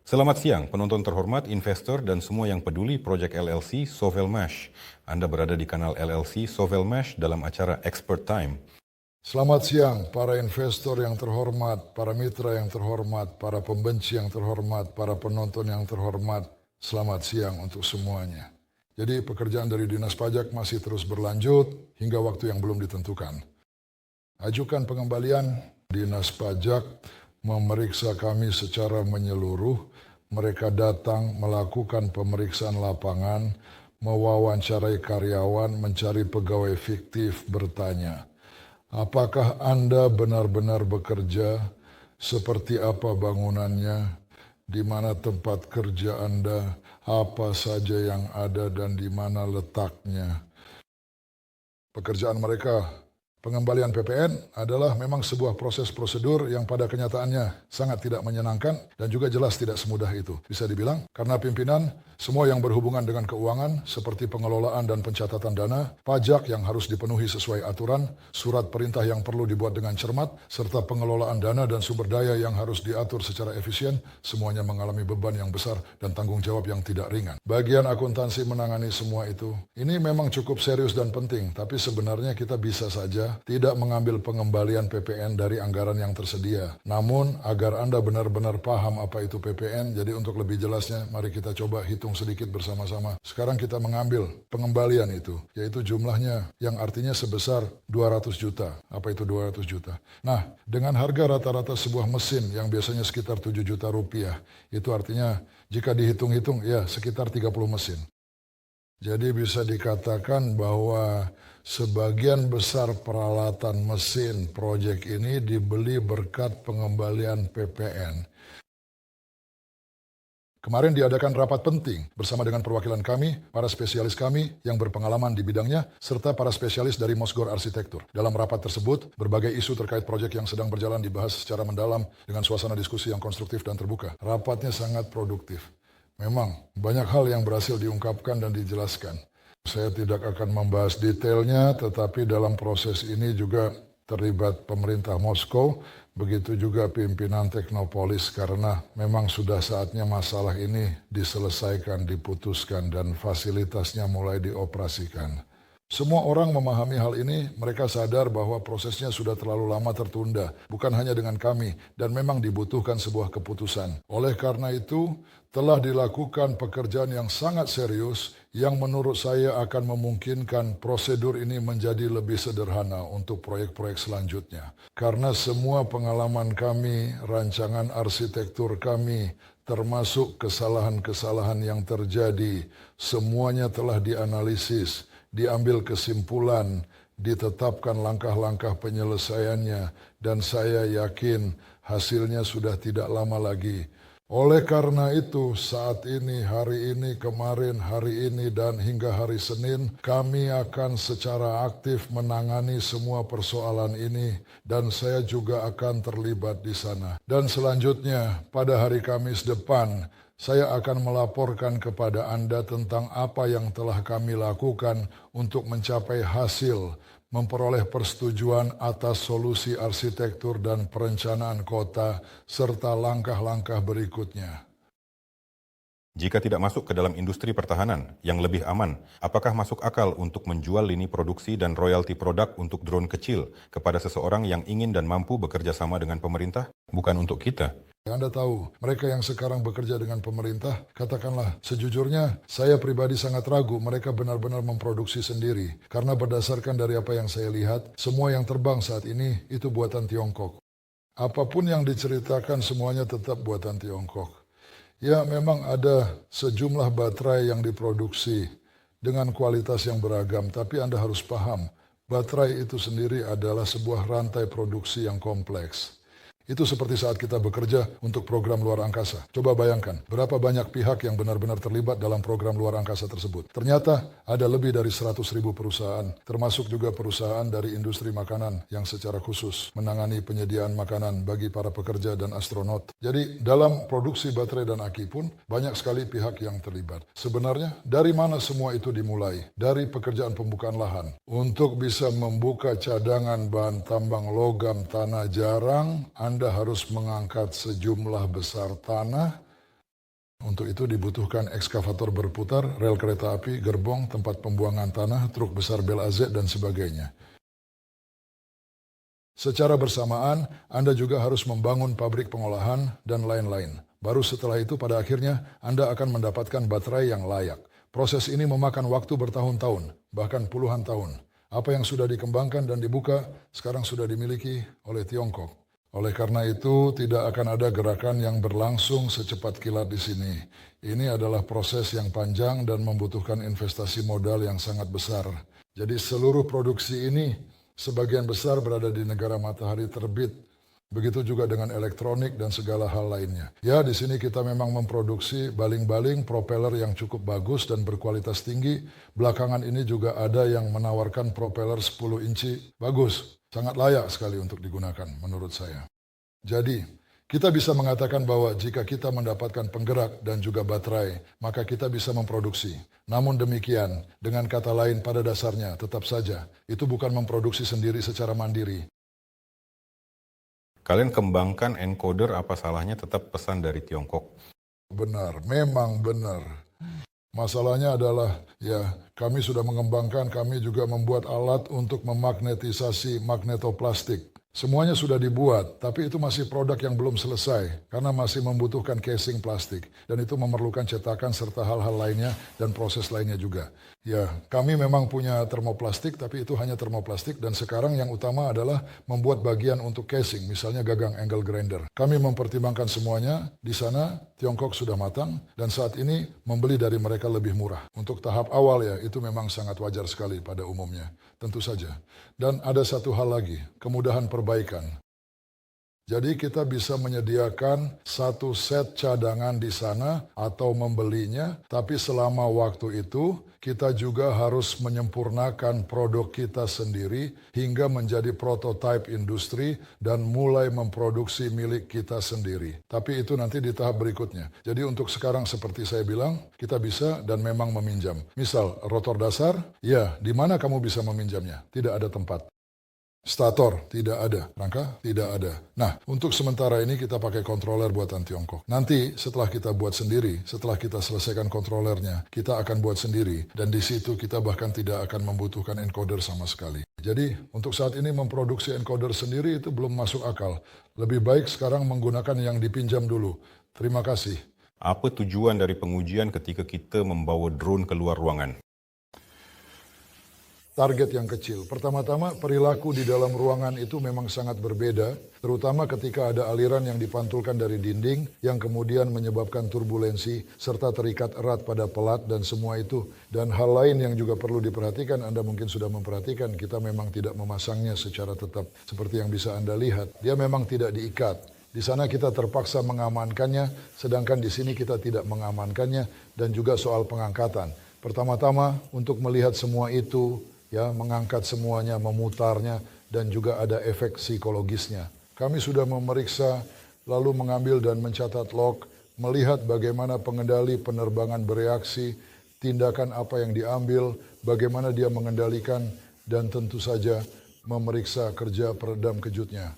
Selamat siang, penonton terhormat, investor, dan semua yang peduli Project LLC Sovelmash. Anda berada di kanal LLC Sovelmash dalam acara Expert Time. Selamat siang para investor yang terhormat, para mitra yang terhormat, para pembenci yang terhormat, para penonton yang terhormat. Selamat siang untuk semuanya. Jadi pekerjaan dari Dinas Pajak masih terus berlanjut hingga waktu yang belum ditentukan. Ajukan pengembalian, Dinas Pajak memeriksa kami secara menyeluruh. Mereka datang melakukan pemeriksaan lapangan, mewawancarai karyawan, mencari pegawai fiktif, bertanya, apakah Anda benar-benar bekerja? Seperti apa bangunannya? Di mana tempat kerja Anda? Apa saja yang ada dan di mana letaknya? Pekerjaan mereka, pengembalian PPN adalah memang sebuah proses prosedur yang pada kenyataannya sangat tidak menyenangkan dan juga jelas tidak semudah itu. Bisa dibilang karena pimpinan, semua yang berhubungan dengan keuangan seperti pengelolaan dan pencatatan dana, pajak yang harus dipenuhi sesuai aturan, surat perintah yang perlu dibuat dengan cermat, serta pengelolaan dana dan sumber daya yang harus diatur secara efisien, semuanya mengalami beban yang besar dan tanggung jawab yang tidak ringan. Bagian akuntansi menangani semua itu. Ini memang cukup serius dan penting, tapi sebenarnya kita bisa saja tidak mengambil pengembalian PPN dari anggaran yang tersedia. Namun, agar Anda benar-benar paham apa itu PPN, jadi untuk lebih jelasnya, mari kita coba hitung sedikit bersama-sama. Sekarang kita mengambil pengembalian itu, yaitu jumlahnya yang artinya sebesar 200 juta. Apa itu 200 juta? Nah, dengan harga rata-rata sebuah mesin yang biasanya sekitar 7 juta rupiah, itu artinya jika dihitung-hitung, ya sekitar 30 mesin. Jadi bisa dikatakan bahwa sebagian besar peralatan mesin proyek ini dibeli berkat pengembalian PPN. Kemarin diadakan rapat penting bersama dengan perwakilan kami, para spesialis kami yang berpengalaman di bidangnya, serta para spesialis dari Mosgor Arsitektur. Dalam rapat tersebut, berbagai isu terkait proyek yang sedang berjalan dibahas secara mendalam dengan suasana diskusi yang konstruktif dan terbuka. Rapatnya sangat produktif. Memang banyak hal yang berhasil diungkapkan dan dijelaskan. Saya tidak akan membahas detailnya, tetapi dalam proses ini juga terlibat pemerintah Moskow, begitu juga pimpinan Teknopolis, karena memang sudah saatnya masalah ini diselesaikan, diputuskan, dan fasilitasnya mulai dioperasikan. Semua orang memahami hal ini, mereka sadar bahwa prosesnya sudah terlalu lama tertunda, bukan hanya dengan kami, dan memang dibutuhkan sebuah keputusan. Oleh karena itu, telah dilakukan pekerjaan yang sangat serius, yang menurut saya akan memungkinkan prosedur ini menjadi lebih sederhana untuk proyek-proyek selanjutnya. Karena semua pengalaman kami, rancangan arsitektur kami, termasuk kesalahan-kesalahan yang terjadi, semuanya telah dianalisis, diambil kesimpulan, ditetapkan langkah-langkah penyelesaiannya, dan saya yakin hasilnya sudah tidak lama lagi. Oleh karena itu, saat ini, hari ini, kemarin, hari ini, dan hingga hari Senin, kami akan secara aktif menangani semua persoalan ini, dan saya juga akan terlibat di sana. Dan selanjutnya, pada hari Kamis depan, saya akan melaporkan kepada Anda tentang apa yang telah kami lakukan untuk mencapai hasil, memperoleh persetujuan atas solusi arsitektur dan perencanaan kota, serta langkah-langkah berikutnya. Jika tidak masuk ke dalam industri pertahanan yang lebih aman, apakah masuk akal untuk menjual lini produksi dan royalti produk untuk drone kecil kepada seseorang yang ingin dan mampu bekerja sama dengan pemerintah? Bukan untuk kita. Anda tahu, mereka yang sekarang bekerja dengan pemerintah, katakanlah sejujurnya, saya pribadi sangat ragu mereka benar-benar memproduksi sendiri. Karena berdasarkan dari apa yang saya lihat, semua yang terbang saat ini itu buatan Tiongkok. Apapun yang diceritakan semuanya tetap buatan Tiongkok. Ya, memang ada sejumlah baterai yang diproduksi dengan kualitas yang beragam, tapi Anda harus paham, baterai itu sendiri adalah sebuah rantai produksi yang kompleks. Itu seperti saat kita bekerja untuk program luar angkasa. Coba bayangkan, berapa banyak pihak yang benar-benar terlibat dalam program luar angkasa tersebut. Ternyata ada lebih dari 100.000 perusahaan, termasuk juga perusahaan dari industri makanan yang secara khusus menangani penyediaan makanan bagi para pekerja dan astronot. Jadi dalam produksi baterai dan aki pun banyak sekali pihak yang terlibat. Sebenarnya dari mana semua itu dimulai? Dari pekerjaan pembukaan lahan. Untuk bisa membuka cadangan bahan tambang logam tanah jarang, Anda harus mengangkat sejumlah besar tanah Untuk itu dibutuhkan ekskavator berputar, rel kereta api, gerbong, tempat pembuangan tanah, truk besar bel AZ, dan sebagainya. Secara bersamaan, Anda juga harus membangun pabrik pengolahan dan lain-lain. Baru setelah itu pada akhirnya Anda akan mendapatkan baterai yang layak. Proses ini memakan waktu bertahun-tahun, bahkan puluhan tahun. Apa yang sudah dikembangkan dan dibuka sekarang sudah dimiliki oleh Tiongkok. Oleh karena itu tidak akan ada gerakan yang berlangsung secepat kilat di sini. Ini adalah proses yang panjang dan membutuhkan investasi modal yang sangat besar. Jadi seluruh produksi ini sebagian besar berada di negara matahari terbit. Begitu juga dengan elektronik dan segala hal lainnya. Ya, di sini kita memang memproduksi baling-baling propeller yang cukup bagus dan berkualitas tinggi. Belakangan ini juga ada yang menawarkan propeller 10 inci bagus. Sangat layak sekali untuk digunakan menurut saya. Jadi, kita bisa mengatakan bahwa jika kita mendapatkan penggerak dan juga baterai, maka kita bisa memproduksi. Namun demikian, dengan kata lain pada dasarnya tetap saja, itu bukan memproduksi sendiri secara mandiri. Kalian kembangkan encoder, apa salahnya tetap pesan dari Tiongkok? Benar, memang benar. Masalahnya adalah, ya, kami sudah mengembangkan, kami juga membuat alat untuk memagnetisasi magnetoplastik. Semuanya sudah dibuat, tapi itu masih produk yang belum selesai, karena masih membutuhkan casing plastik. Dan itu memerlukan cetakan serta hal-hal lainnya dan proses lainnya juga. Ya, kami memang punya termoplastik, tapi itu hanya termoplastik. Dan sekarang yang utama adalah membuat bagian untuk casing, misalnya gagang angle grinder. Kami mempertimbangkan semuanya, di sana Tiongkok sudah matang, dan saat ini membeli dari mereka lebih murah. Untuk tahap awal ya, itu memang sangat wajar sekali pada umumnya, tentu saja. Dan ada satu hal lagi, kemudahan perbaikan. Jadi kita bisa menyediakan satu set cadangan di sana atau membelinya, tapi selama waktu itu kita juga harus menyempurnakan produk kita sendiri hingga menjadi prototipe industri dan mulai memproduksi milik kita sendiri. Tapi itu nanti di tahap berikutnya. Jadi untuk sekarang seperti saya bilang, kita bisa dan memang meminjam. Misal rotor dasar, ya di mana kamu bisa meminjamnya? Tidak ada tempat. Stator tidak ada, rangka tidak ada. Nah, untuk sementara ini kita pakai controller buatan Tiongkok. Nanti setelah kita buat sendiri, setelah kita selesaikan controllernya, kita akan buat sendiri. Dan di situ kita bahkan tidak akan membutuhkan encoder sama sekali. Jadi untuk saat ini memproduksi encoder sendiri itu belum masuk akal. Lebih baik sekarang menggunakan yang dipinjam dulu. Terima kasih. Apa tujuan dari pengujian ketika kita membawa drone keluar ruangan? Target yang kecil. Pertama-tama perilaku di dalam ruangan itu memang sangat berbeda, terutama ketika ada aliran yang dipantulkan dari dinding yang kemudian menyebabkan turbulensi serta terikat erat pada pelat dan semua itu. Dan hal lain yang juga perlu diperhatikan, Anda mungkin sudah memperhatikan, kita memang tidak memasangnya secara tetap seperti yang bisa Anda lihat. Dia memang tidak diikat. Di sana kita terpaksa mengamankannya, sedangkan di sini kita tidak mengamankannya, dan juga soal pengangkatan. Pertama-tama untuk melihat semua itu, ya, mengangkat semuanya, memutarnya, dan juga ada efek psikologisnya. Kami sudah memeriksa, lalu mengambil dan mencatat log, melihat bagaimana pengendali penerbangan bereaksi, tindakan apa yang diambil, bagaimana dia mengendalikan, dan tentu saja memeriksa kerja peredam kejutnya.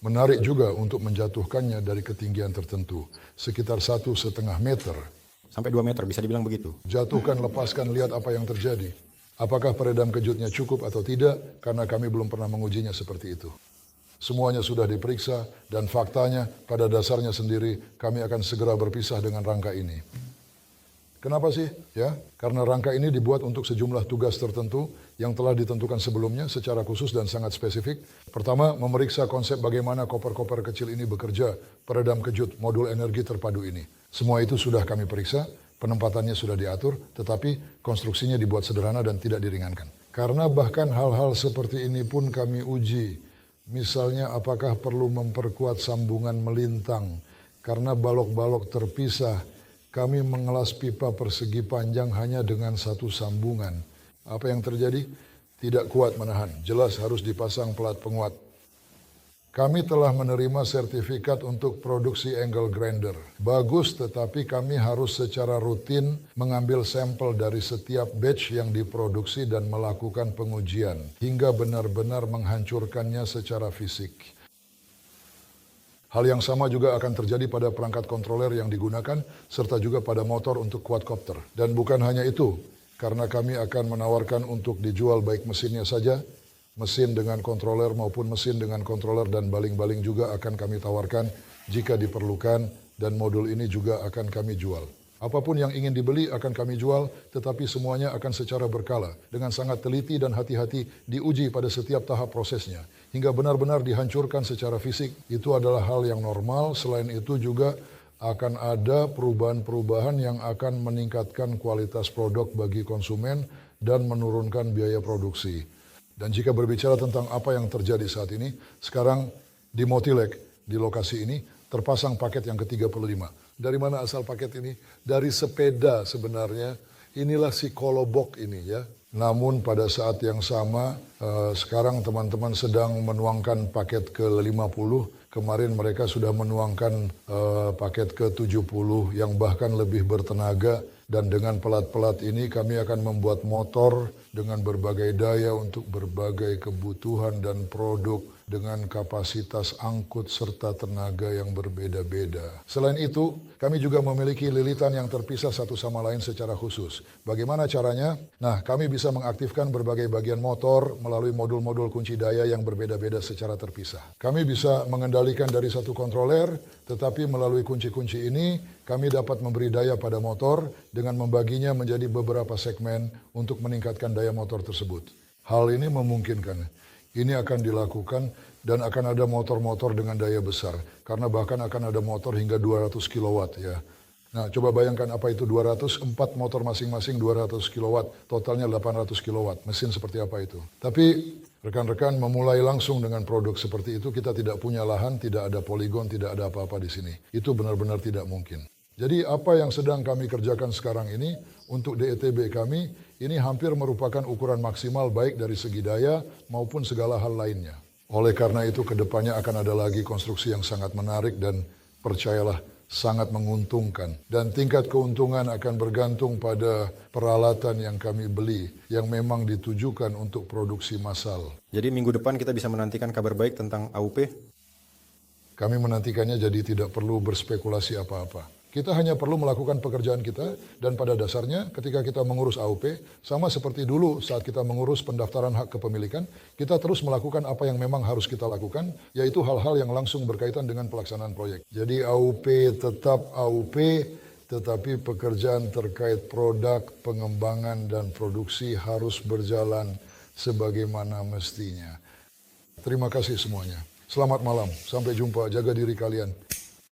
Menarik juga untuk menjatuhkannya dari ketinggian tertentu, sekitar 1,5 meter. Sampai 2 meter, bisa dibilang begitu? Jatuhkan, lepaskan, lihat apa yang terjadi. Apakah peredam kejutnya cukup atau tidak, karena kami belum pernah mengujinya seperti itu. Semuanya sudah diperiksa, dan faktanya pada dasarnya sendiri kami akan segera berpisah dengan rangka ini. Kenapa sih? Ya, karena rangka ini dibuat untuk sejumlah tugas tertentu yang telah ditentukan sebelumnya secara khusus dan sangat spesifik. Pertama, memeriksa konsep bagaimana koper-koper kecil ini bekerja, peredam kejut modul energi terpadu ini. Semua itu sudah kami periksa. Penempatannya sudah diatur, tetapi konstruksinya dibuat sederhana dan tidak diringankan. Karena bahkan hal-hal seperti ini pun kami uji. Misalnya apakah perlu memperkuat sambungan melintang. Karena balok-balok terpisah, kami mengelas pipa persegi panjang hanya dengan satu sambungan. Apa yang terjadi? Tidak kuat menahan. Jelas harus dipasang pelat penguat. Kami telah menerima sertifikat untuk produksi angle grinder. Bagus, tetapi kami harus secara rutin mengambil sampel dari setiap batch yang diproduksi dan melakukan pengujian, hingga benar-benar menghancurkannya secara fisik. Hal yang sama juga akan terjadi pada perangkat kontroler yang digunakan, serta juga pada motor untuk quadcopter. Dan bukan hanya itu, karena kami akan menawarkan untuk dijual baik mesinnya saja, mesin dengan kontroler maupun mesin dengan kontroler dan baling-baling juga akan kami tawarkan jika diperlukan, dan modul ini juga akan kami jual. Apapun yang ingin dibeli akan kami jual, tetapi semuanya akan secara berkala, dengan sangat teliti dan hati-hati diuji pada setiap tahap prosesnya, hingga benar-benar dihancurkan secara fisik. Itu adalah hal yang normal. Selain itu juga akan ada perubahan-perubahan yang akan meningkatkan kualitas produk bagi konsumen dan menurunkan biaya produksi. Dan jika berbicara tentang apa yang terjadi saat ini, sekarang di Motilek, di lokasi ini, terpasang paket yang ke-35. Dari mana asal paket ini? Dari sepeda sebenarnya. Inilah si kolobok ini ya. Namun pada saat yang sama, sekarang teman-teman sedang menuangkan paket ke-50. Kemarin mereka sudah menuangkan paket ke-70 yang bahkan lebih bertenaga. Dan dengan pelat-pelat ini kami akan membuat motor dengan berbagai daya untuk berbagai kebutuhan dan produk dengan kapasitas angkut serta tenaga yang berbeda-beda. Selain itu, kami juga memiliki lilitan yang terpisah satu sama lain secara khusus. Bagaimana caranya? Nah, kami bisa mengaktifkan berbagai bagian motor melalui modul-modul kunci daya yang berbeda-beda secara terpisah. Kami bisa mengendalikan dari satu kontroler, tetapi melalui kunci-kunci ini, kami dapat memberi daya pada motor dengan membaginya menjadi beberapa segmen untuk meningkatkan daya motor tersebut. Hal ini memungkinkan. Ini akan dilakukan dan akan ada motor-motor dengan daya besar. Karena bahkan akan ada motor hingga 200 kW ya. Nah, coba bayangkan apa itu 204 motor masing-masing 200 kW, totalnya 800 kW. Mesin seperti apa itu? Tapi rekan-rekan memulai langsung dengan produk seperti itu, kita tidak punya lahan, tidak ada poligon, tidak ada apa-apa di sini. Itu benar-benar tidak mungkin. Jadi apa yang sedang kami kerjakan sekarang ini untuk DETB kami, ini hampir merupakan ukuran maksimal baik dari segi daya maupun segala hal lainnya. Oleh karena itu kedepannya akan ada lagi konstruksi yang sangat menarik dan percayalah sangat menguntungkan. Dan tingkat keuntungan akan bergantung pada peralatan yang kami beli yang memang ditujukan untuk produksi massal. Jadi minggu depan kita bisa menantikan kabar baik tentang AUP? Kami menantikannya jadi tidak perlu berspekulasi apa-apa. Kita hanya perlu melakukan pekerjaan kita dan pada dasarnya ketika kita mengurus AUP, sama seperti dulu saat kita mengurus pendaftaran hak kepemilikan, kita terus melakukan apa yang memang harus kita lakukan, yaitu hal-hal yang langsung berkaitan dengan pelaksanaan proyek. Jadi AUP tetap AUP, tetapi pekerjaan terkait produk, pengembangan, dan produksi harus berjalan sebagaimana mestinya. Terima kasih semuanya. Selamat malam, sampai jumpa, jaga diri kalian.